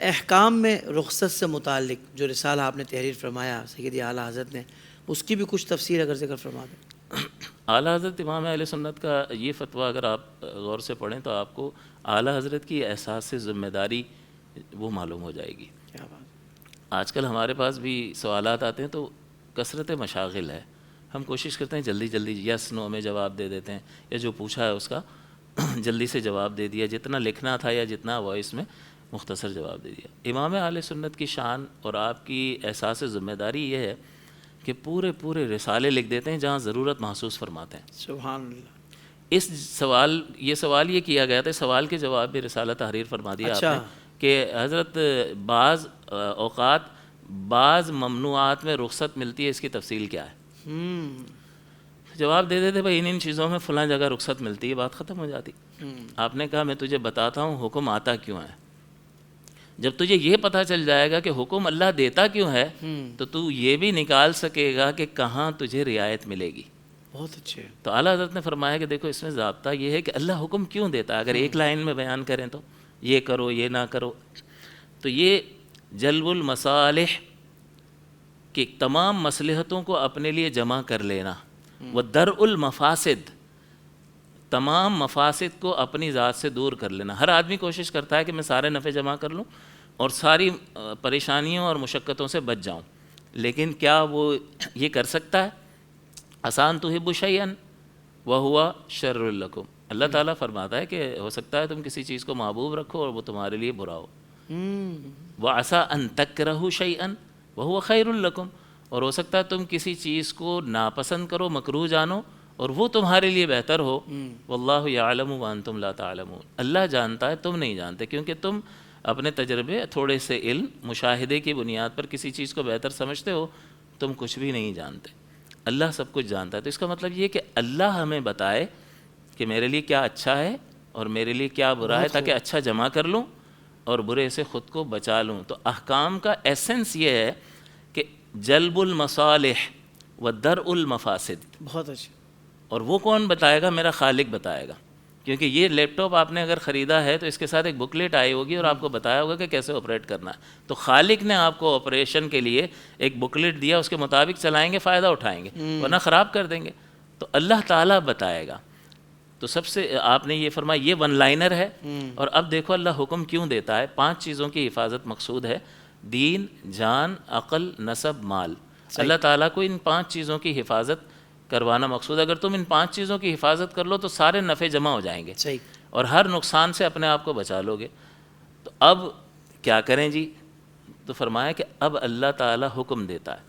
احکام میں رخصت سے متعلق جو رسالہ آپ نے تحریر فرمایا سیدی اعلیٰ حضرت نے، اس کی بھی کچھ تفسیر اگر ذکر فرما دیں۔ اعلیٰ حضرت امام اہل سنت کا یہ فتویٰ اگر آپ غور سے پڑھیں تو آپ کو اعلیٰ حضرت کی احساس سے ذمہ داری وہ معلوم ہو جائے گی۔ کیا بات۔ آج کل ہمارے پاس بھی سوالات آتے ہیں تو کثرت مشاغل ہے، ہم کوشش کرتے ہیں جلدی جلدی یس نو میں جواب دے دیتے ہیں، یا جو پوچھا ہے اس کا جلدی سے جواب دے دیا، جتنا لکھنا تھا یا جتنا وائس میں مختصر جواب دے دیا۔ امام اہل سنت کی شان اور آپ کی احساس ذمہ داری یہ ہے کہ پورے رسالے لکھ دیتے ہیں جہاں ضرورت محسوس فرماتے ہیں۔ سبحان اللہ۔ یہ سوال یہ کیا گیا تھا، سوال کے جواب بھی رسالہ تحریر فرما دیا آپ نے کہ حضرت بعض اوقات بعض ممنوعات میں رخصت ملتی ہے، اس کی تفصیل کیا ہے؟ جواب دے دیتے بھائی ان چیزوں میں فلاں جگہ رخصت ملتی ہے، بات ختم ہو جاتی۔ آپ نے کہا میں تجھے بتاتا ہوں حکم آتا کیوں ہے۔ جب تجھے یہ پتہ چل جائے گا کہ حکم اللہ دیتا کیوں ہے تو تو یہ بھی نکال سکے گا کہ کہاں تجھے رعایت ملے گی۔ بہت اچھے۔ تو اعلیٰ حضرت نے فرمایا کہ دیکھو اس میں ضابطہ یہ ہے کہ اللہ حکم کیوں دیتا ہے، اگر ایک لائن میں بیان کریں تو یہ کرو یہ نہ کرو، تو یہ جلب المصالح کہ تمام مصلحتوں کو اپنے لیے جمع کر لینا، وہ درء المفاسد تمام مفاسد کو اپنی ذات سے دور کر لینا۔ ہر آدمی کوشش کرتا ہے کہ میں سارے نفع جمع کر لوں اور ساری پریشانیوں اور مشقتوں سے بچ جاؤں، لیکن کیا وہ یہ کر سکتا ہے؟ آسان تحب شیئا وہو شر لکم، اللہ تعالیٰ فرماتا ہے کہ ہو سکتا ہے تم کسی چیز کو محبوب رکھو اور وہ تمہارے لیے برا ہو، وعسیٰ ان تکرہوا شیئا وہو خیر لکم، اور ہو سکتا ہے تم کسی چیز کو ناپسند کرو، مکروہ جانو اور وہ تمہارے لیے بہتر ہو۔ واللہ یعلم وانتم لا تعلمون، اللہ جانتا ہے تم نہیں جانتے، کیونکہ تم اپنے تجربے تھوڑے سے علم مشاہدے کی بنیاد پر کسی چیز کو بہتر سمجھتے ہو، تم کچھ بھی نہیں جانتے، اللہ سب کچھ جانتا ہے۔ تو اس کا مطلب یہ کہ اللہ ہمیں بتائے کہ میرے لیے کیا اچھا ہے اور میرے لیے کیا برا ہے، تاکہ اچھا جمع کر لوں اور برے سے خود کو بچا لوں۔ تو احکام کا ایسنس یہ ہے کہ جلب المصالح و درء المفاسد۔ بہت اچھے۔ اور وہ کون بتائے گا؟ میرا خالق بتائے گا، کیونکہ یہ لیپ ٹاپ آپ نے اگر خریدا ہے تو اس کے ساتھ ایک بکلیٹ آئی ہوگی اور آپ کو بتایا ہوگا کہ کیسے آپریٹ کرنا ہے، تو خالق نے آپ کو آپریشن کے لیے ایک بکلیٹ دیا، اس کے مطابق چلائیں گے فائدہ اٹھائیں گے، ورنہ خراب کر دیں گے۔ تو اللہ تعالیٰ بتائے گا۔ تو سب سے آپ نے یہ فرمایا یہ ون لائنر ہے۔ اور اب دیکھو اللہ حکم کیوں دیتا ہے، 5 چیزوں کی حفاظت مقصود ہے، دین، جان، عقل، نسب، مال۔ اللہ تعالیٰ کو ان 5 چیزوں کی حفاظت کروانا مقصود ہے۔ اگر تم ان 5 چیزوں کی حفاظت کر لو تو سارے نفع جمع ہو جائیں گے اور ہر نقصان سے اپنے آپ کو بچا لو گے۔ تو اب کیا کریں جی؟ تو فرمایا کہ اب اللہ تعالیٰ حکم دیتا ہے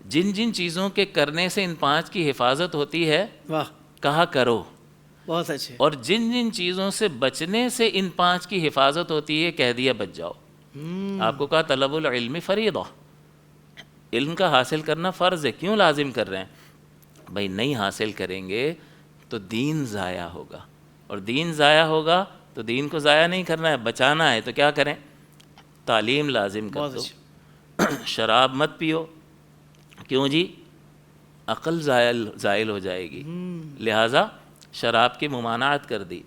جن جن چیزوں کے کرنے سے ان 5 کی حفاظت ہوتی ہے کہا کرو، بہت اچھے، اور جن جن چیزوں سے بچنے سے ان 5 کی حفاظت ہوتی ہے کہہ دیا بچ جاؤ۔ آپ کو کہا طلب العلم فریضہ، علم کا حاصل کرنا فرض ہے، کیوں لازم کر رہے ہیں؟ بھائی نہیں حاصل کریں گے تو دین ضائع ہوگا، اور دین ضائع ہوگا تو دین کو ضائع نہیں کرنا ہے، بچانا ہے، تو کیا کریں؟ تعلیم لازم کر دو۔ شراب مت پیو، کیوں جی؟ عقل زائل ہو جائے گی، لہٰذا شراب کی ممانعت کر دی۔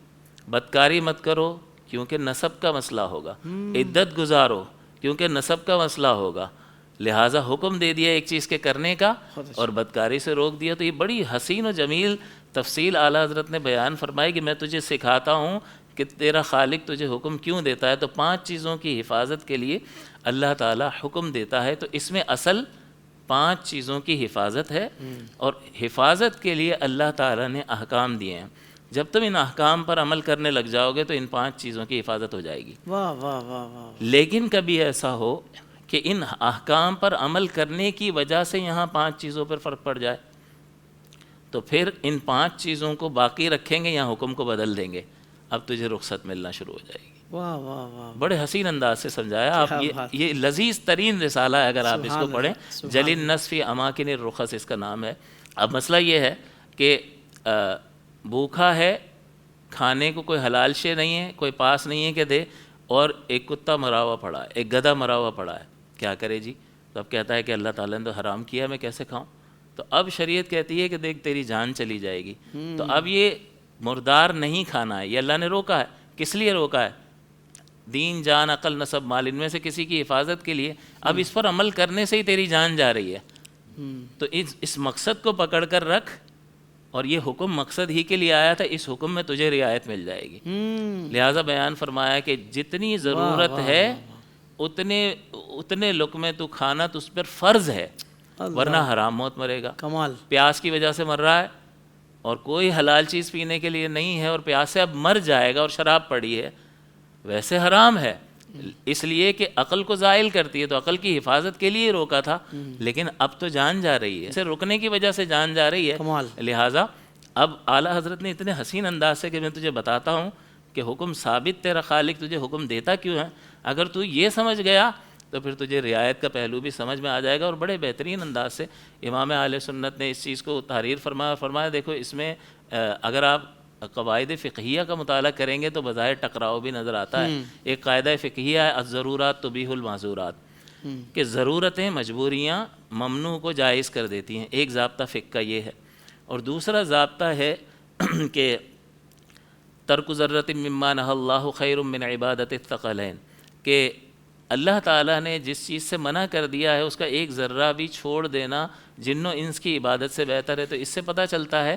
بدکاری مت کرو کیونکہ نسب کا مسئلہ ہوگا، عدت گزارو کیونکہ نسب کا مسئلہ ہوگا، لہٰذا حکم دے دیا ایک چیز کے کرنے کا اور بدکاری سے روک دیا۔ تو یہ بڑی حسین و جمیل تفصیل اعلیٰ حضرت نے بیان فرمائی کہ میں تجھے سکھاتا ہوں کہ تیرا خالق تجھے حکم کیوں دیتا ہے۔ تو 5 چیزوں کی حفاظت کے لیے اللہ تعالیٰ حکم دیتا ہے، تو اس میں اصل 5 چیزوں کی حفاظت ہے، اور حفاظت کے لیے اللہ تعالیٰ نے احکام دیے ہیں۔ جب تم ان احکام پر عمل کرنے لگ جاؤ گے تو ان 5 چیزوں کی حفاظت ہو جائے گی۔ واہ واہ واہ واہ۔ لیکن کبھی ایسا ہو کہ ان احکام پر عمل کرنے کی وجہ سے یہاں 5 چیزوں پر فرق پڑ جائے تو پھر ان 5 چیزوں کو باقی رکھیں گے یا حکم کو بدل دیں گے، اب تجھے رخصت ملنا شروع ہو جائے گی۔ واہ واہ واہ، بڑے حسین انداز سے سمجھایا آپ۔ یہ لذیذ ترین رسالہ ہے، اگر آپ اس کو پڑھیں، جلی النص فی اماکن الرخص اس کا نام ہے۔ اب مسئلہ یہ ہے کہ بھوکا ہے، کھانے کو کوئی حلال شے نہیں ہے، کوئی پاس نہیں ہے کہ دے، اور ایک کتا مرا ہوا پڑا ہے، ایک گدھا مرا ہوا پڑا ہے، کیا کرے جی؟ تو اب کہتا ہے کہ اللہ تعالیٰ نے تو حرام کیا، میں کیسے کھاؤں؟ تو اب شریعت کہتی ہے کہ دیکھ تیری جان چلی جائے گی، تو اب یہ مردار نہیں کھانا ہے، یہ اللہ نے روکا ہے۔ کس لیے روکا ہے؟ دین جان عقل نسب مال ان میں سے کسی کی حفاظت کے لیے اب اس پر عمل کرنے سے ہی تیری جان جا رہی ہے. تو اس مقصد کو پکڑ کر رکھ، اور یہ حکم مقصد ہی کے لیے آیا تھا، اس حکم میں تجھے رعایت مل جائے گی. لہٰذا بیان فرمایا کہ جتنی ضرورت ہے اتنے لقمے تو کھانا تو اس پر فرض ہے، ورنہ حرام موت مرے گا. کمال. پیاس کی وجہ سے مر رہا ہے اور کوئی حلال چیز پینے کے لیے نہیں ہے اور پیاس سے اب مر جائے گا اور شراب پڑی ہے، ویسے حرام ہے اس لیے کہ عقل کو زائل کرتی ہے، تو عقل کی حفاظت کے لیے روکا تھا، لیکن اب تو جان جا رہی ہے، اسے رکنے کی وجہ سے جان جا رہی ہے. کمال. لہٰذا اب اعلیٰ حضرت نے اتنے حسین انداز سے کہ میں تجھے بتاتا ہوں کہ حکم ثابت تیرا خالق تجھے حکم دیتا کیوں ہے، اگر تو یہ سمجھ گیا تو پھر تجھے رعایت کا پہلو بھی سمجھ میں آ جائے گا. اور بڑے بہترین انداز سے امام اہل سنت نے اس چیز کو تحریر فرمایا دیکھو اس میں اگر آپ قواعد فقہیہ کا مطالعہ کریں گے تو بظاہر ٹکراؤ بھی نظر آتا ہے. ایک قاعدہ فقہیہ ہے الضرورات تبیح المحظورات، کہ ضرورتیں مجبوریاں ممنوع کو جائز کر دیتی ہیں. ایک ضابطہ فقہ کا یہ ہے. اور دوسرا ضابطہ ہے کہ ترک ذرۃ مما نہی اللہ خیر من عبادت الثقلین، کہ اللہ تعالیٰ نے جس چیز سے منع کر دیا ہے اس کا ایک ذرہ بھی چھوڑ دینا جن و انس کی عبادت سے بہتر ہے. تو اس سے پتہ چلتا ہے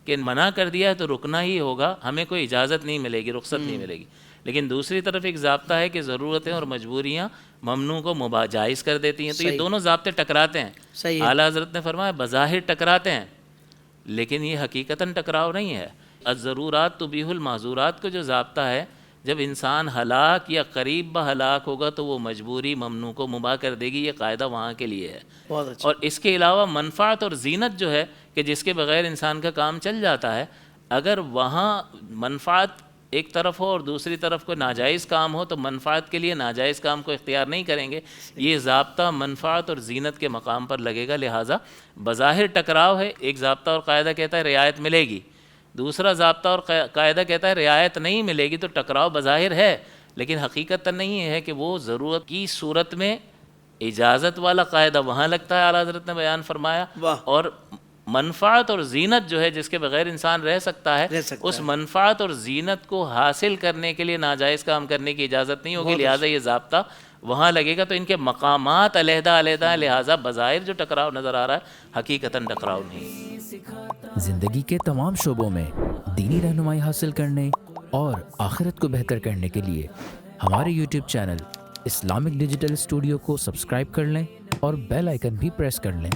کہ منع کر دیا ہے تو رکنا ہی ہوگا، ہمیں کوئی اجازت نہیں ملے گی، رخصت نہیں ملے گی. لیکن دوسری طرف ایک ضابطہ ہے کہ ضرورتیں اور مجبوریاں ممنوع کو جائز کر دیتی ہیں. تو یہ دونوں ضابطے ٹکراتے ہیں. اعلیٰ حضرت نے فرمایا بظاہر ٹکراتے ہیں لیکن یہ حقیقتاً ٹکراؤ نہیں ہے. الضرورات تبیح المحظورات کو جو ضابطہ ہے، جب انسان ہلاک یا قریب ہلاک ہوگا تو وہ مجبوری ممنوع کو مباح کر دے گی. یہ قاعدہ وہاں کے لیے ہے. اور اس کے علاوہ منفعت اور زینت جو ہے کہ جس کے بغیر انسان کا کام چل جاتا ہے، اگر وہاں منفعت ایک طرف ہو اور دوسری طرف کوئی ناجائز کام ہو تو منفعت کے لیے ناجائز کام کو اختیار نہیں کریں گے. یہ ضابطہ منفعت اور زینت کے مقام پر لگے گا. لہٰذا بظاہر ٹکراؤ ہے. ایک ضابطہ اور قاعدہ کہتا ہے رعایت ملے گی، دوسرا ضابطہ اور قاعدہ کہتا ہے رعایت نہیں ملے گی. تو ٹکراؤ بظاہر ہے لیکن حقیقت نہیں ہے کہ وہ ضرورت کی صورت میں اجازت والا قاعدہ وہاں لگتا ہے. اعلیٰ حضرت نے بیان فرمایا. اور منفعت اور زینت جو ہے جس کے بغیر انسان رہ سکتا ہے، اس منفعت اور زینت کو حاصل کرنے کے لیے ناجائز کام کرنے کی اجازت نہیں ہوگی. لہٰذا یہ ضابطہ وہاں لگے گا. تو ان کے مقامات علیحدہ علیحدہ ہیں. لہٰذا بظاہر جو ٹکراؤ نظر آ رہا ہے حقیقتاً ٹکراؤ نہیں. زندگی کے تمام شعبوں میں دینی رہنمائی حاصل کرنے اور آخرت کو بہتر کرنے کے لیے ہمارے YouTube channel Islamic digital studio کو سبسکرائب کر لیں اور بیل آئیکن بھی پریس کر لیں.